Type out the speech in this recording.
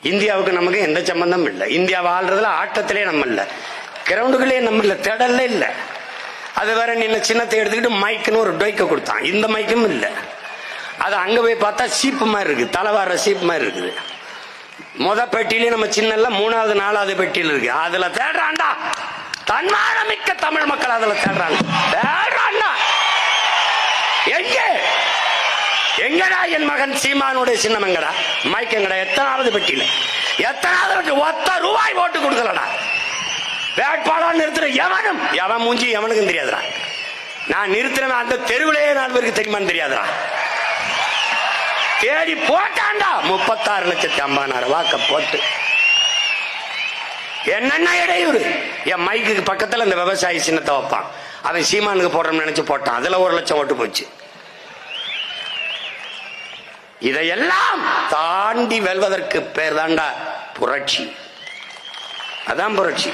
இந்தியாவுக்கு நமக்கு எந்த சம்பந்தமும் இல்லை. இந்தியா வாழ்றதுல ஆட்டத்திலே நம்ம இல்லை, கிரவுண்டுகளே நம்ம இல்லை, திடல்ல இல்லை. அது வேற நின்ன சின்னத்தை எடுத்துக்கிட்டு மைக்குன்னு ஒரு டொய்க்க கொடுத்தான். இந்த மைக்கும் இல்லை. அது அங்க போய் பார்த்தா சீப்பு மாதிரி இருக்கு, தலைவார சீப்பு மாதிரி இருக்குது. முத பெட்டியிலே நம்ம சின்ன, மூணாவது நாலாவது பெட்டியில் இருக்கு. அதுல தேடுறான்டா தன்மானமிக்க தமிழ் மக்கள், அதுல தேடுறான்டா. எங்கே எங்கடா என் மகன் சீமானுடைய சின்னம் எங்கடா, மைக் எங்கடா, எத்தனாவது பெட்டியில, எத்தனாவது ஒத்த ரூபாய் போட்டு கொடுக்கலடா. வேட்பாளர் நிறுத்துற எவனும், எவன் மூஞ்சி எவனுக்கும் தெரியாதுடா. நான் நிறுத்துறேன் அந்த தெருவிலேயே 4 பேருக்கு தெரியுமான்னு தெரியாதுடா. தேடி போட்டான்டா 36,50,000 வாக்க போட்டு. என்னென்ன இடையூறு. என் மைக்கு பக்கத்துல இந்த விவசாயி சின்னத்தை வைப்பான், அவன் சீமானுக்கு போடுறோம்னு நினைச்சு போட்டான், அதுல 1,00,000 ஓட்டு போச்சு. இதையெல்லாம் தாண்டி வெல்வதற்கு பேர் தாண்டா புரட்சி. அதான் புரட்சி.